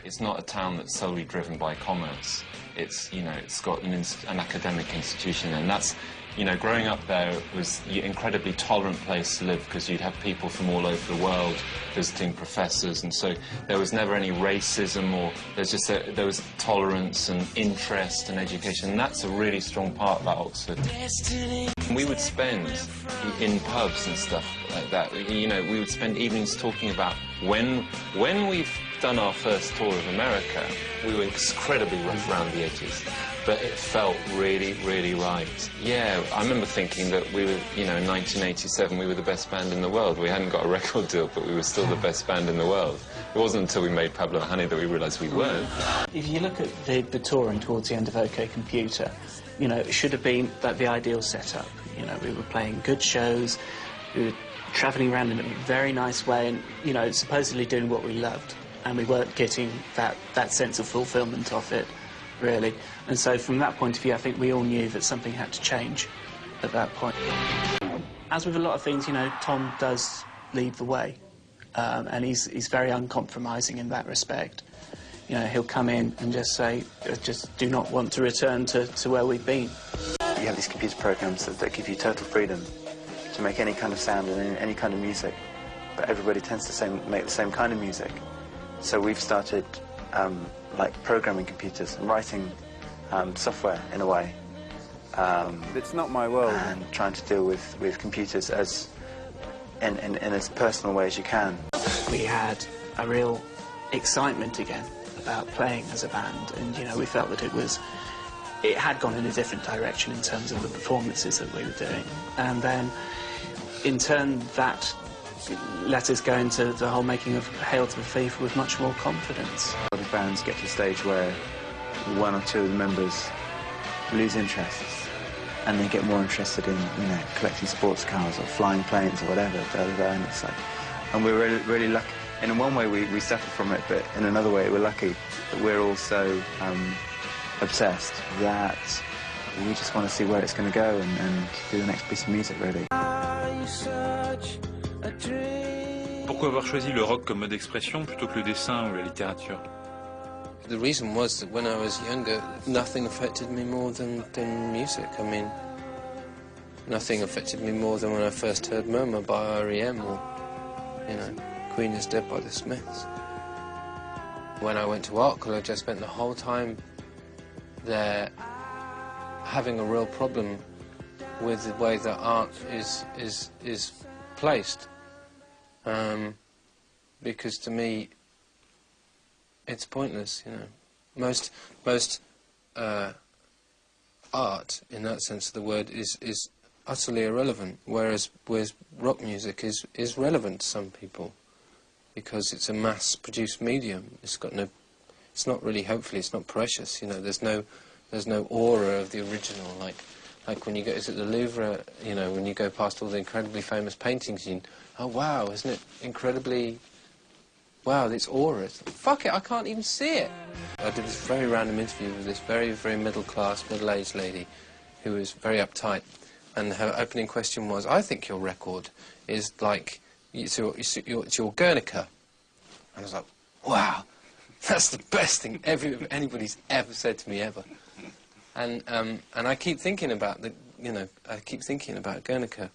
It's not a town that's solely driven by commerce. It's, you know, it's got an academic institution, and that's, you know, growing up there was an incredibly tolerant place to live because you'd have people from all over the world visiting professors, and so there was never any racism, or there was tolerance and interest and education, and that's a really strong part about Oxford. We would spend in pubs and stuff like that, you know, we would spend evenings talking about when we've done our first tour of America, we were incredibly rough around the edges, but it felt really, really right. Yeah, I remember thinking that we were, you know, in 1987 we were the best band in the world. We hadn't got a record deal, but we were still the best band in the world. It wasn't until we made Pablo Honey that we realised we weren't. If you look at the touring towards the end of OK Computer, you know, it should have been like the ideal setup. You know, we were playing good shows, we were travelling around in a very nice way and, you know, supposedly doing what we loved. And we weren't getting that sense of fulfilment of it, really. And so from that point of view, I think we all knew that something had to change at that point. As with a lot of things, you know, Tom does lead the way. And he's very uncompromising in that respect. You know, he'll come in and just say, just do not want to return to where we've been. You have these computer programs that give you total freedom to make any kind of sound and any kind of music. But everybody tends to make the same kind of music. So we've started like programming computers and writing software in a way. It's not my world. And trying to deal with computers as in as personal way as you can. We had a real excitement again about playing as a band, and you know, we felt that it had gone in a different direction in terms of the performances that we were doing, and then in turn that let us go into the whole making of Hail to the Thief with much more confidence. A lot of bands get to a stage where one or two of the members lose interest and they get more interested in, you know, collecting sports cars or flying planes or whatever, and it's like, and we're really, really lucky. And in one way we suffer from it, but in another way we're lucky that we're all so obsessed that we just want to see where it's going to go and do the next piece of music, really. Pourquoi avoir choisi le rock comme mode d'expression plutôt que le dessin ou la littérature? The reason was that when I was younger, nothing affected me more than music. I mean, nothing affected me more than when I first heard Murmur by R.E.M. or, you know, Queen is Dead by the Smiths. When I went to art college, I spent the whole time there having a real problem with the way that art is placed. Because to me, it's pointless, you know. Most art, in that sense of the word, is utterly irrelevant, whereas rock music is relevant to some people because it's a mass-produced medium. It's not really, hopefully, it's not precious, you know. There's no aura of the original, like when you go, is it the Louvre, you know, when you go past all the incredibly famous paintings, oh wow, isn't it incredibly, wow, it's aura. Fuck it, I can't even see it. I did this very random interview with this very, very middle-class, middle-aged lady who was very uptight, and her opening question was, I think your record is like, it's your Guernica. And I was like, wow, that's the best thing anybody's ever said to me ever. And I keep thinking about Guernica,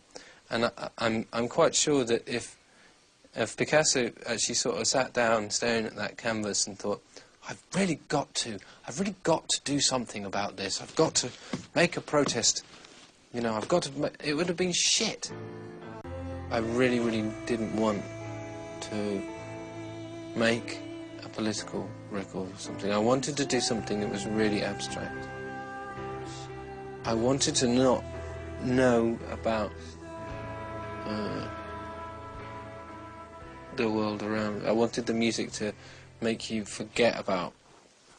and I'm quite sure that if Picasso actually sort of sat down staring at that canvas and thought, I've really got to do something about this. I've got to make a protest. You know, it would have been shit. I really, really didn't want to make a political record or something. I wanted to do something that was really abstract. I wanted to not know about the world around. I wanted the music to make you forget about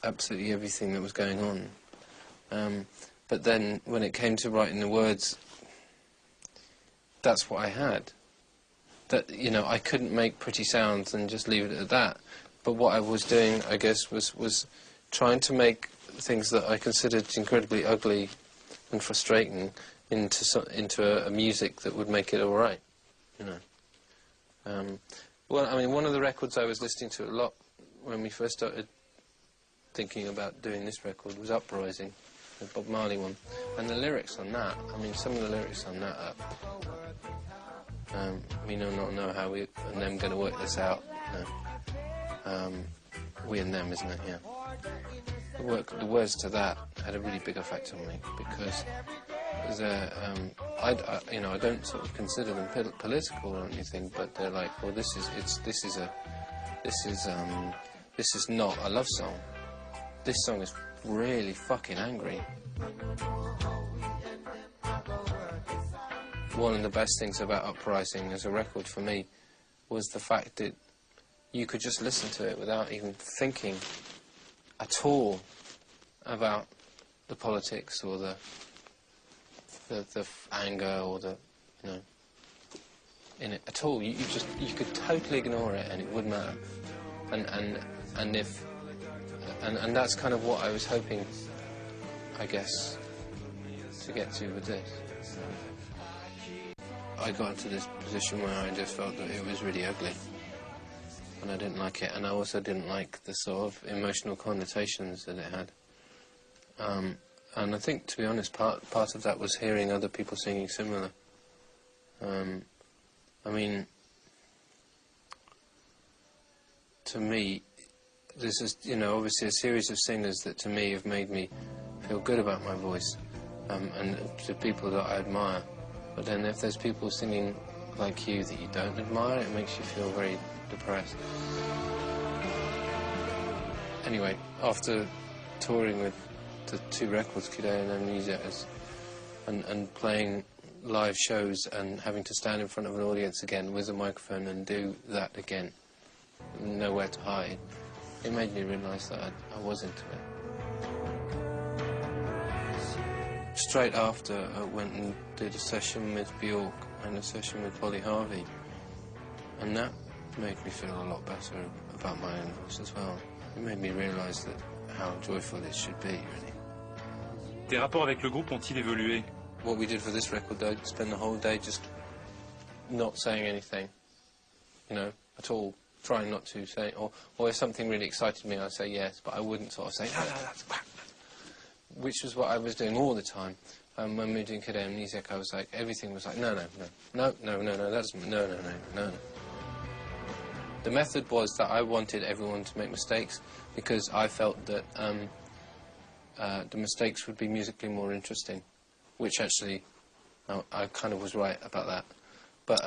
absolutely everything that was going on. But then when it came to writing the words, that's what I had. That, you know, I couldn't make pretty sounds and just leave it at that. But what I was doing, I guess, was trying to make things that I considered incredibly ugly and frustrating into a music that would make it all right, you know. Well, I mean, one of the records I was listening to a lot when we first started thinking about doing this record was Uprising, the Bob Marley one. And the lyrics on that, I mean, some of the lyrics on that are, we do not know how we and them going to work this out. We and them, isn't it? Yeah. The words to that had a really big effect on me because I don't sort of consider them political or anything, but they're like, well, this is not a love song. This song is really fucking angry. One of the best things about Uprising as a record for me was the fact that you could just listen to it without even thinking at all about the politics or the anger or the, you know, in it at all. You could totally ignore it and it wouldn't matter. And that's kind of what I was hoping, I guess, to get to with this. I got into this position where I just felt that it was really ugly. And I didn't like it, and I also didn't like the sort of emotional connotations that it had. And I think, to be honest, part of that was hearing other people singing similar. I mean, to me, this is, you know, obviously a series of singers that to me have made me feel good about my voice, and to people that I admire. But then if there's people singing like you that you don't admire, it makes you feel very depressed. Anyway, after touring with the two records, Kidé and Amnesia, and playing live shows and having to stand in front of an audience again with a microphone and do that again, nowhere to hide, it made me realise that I was into it. Straight after, I went and did a session with Bjork and a session with Polly Harvey, and that made me feel a lot better about my own voice as well. It made me realise that how joyful it should be, really. Tes rapports avec le groupe ont-ils évolué? What we did for this record, though, spend the whole day just not saying anything, you know, at all. Trying not to say, or if something really excited me, I'd say yes, but I wouldn't sort of say, no, that's crap. Which was what I was doing all the time. When we were doing Kidé and Amnesia, I was like, everything was like, no, that doesn't, no. The method was that I wanted everyone to make mistakes because I felt that the mistakes would be musically more interesting, which actually, I kind of was right about that. But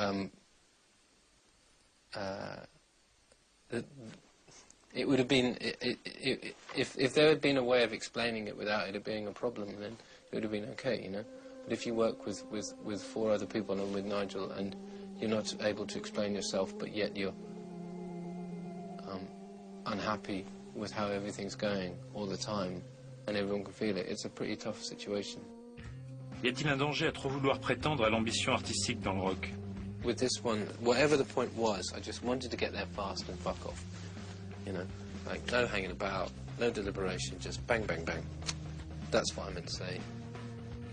it would have been, if there had been a way of explaining it without it being a problem, then it would have been okay, you know. But if you work with four other people and with Nigel, and you're not able to explain yourself, but yet you're unhappy with how everything's going all the time, and everyone can feel it, it's a pretty tough situation. Y a-t-il un danger à trop vouloir prétendre à l'ambition artistique dans le rock? With this one, whatever the point was, I just wanted to get there fast and fuck off. You know, like no hanging about, no deliberation, just bang, bang, bang. That's what I meant to say.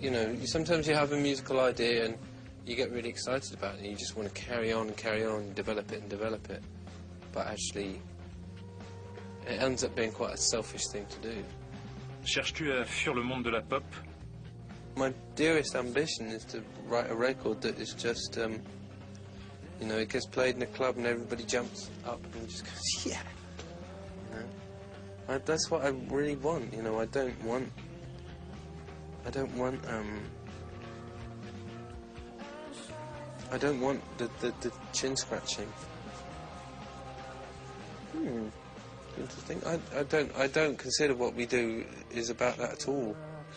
You know, sometimes you have a musical idea and you get really excited about it and you just want to carry on, develop it. But actually, it ends up being quite a selfish thing to do. Cherches-tu à fuir le monde de la pop? My dearest ambition is to write a record that is just, you know, it gets played in a club and everybody jumps up and just goes, yeah. You know? That's what I really want, you know. I don't want the chin scratching. Interesting. I don't consider what we do is about that at all.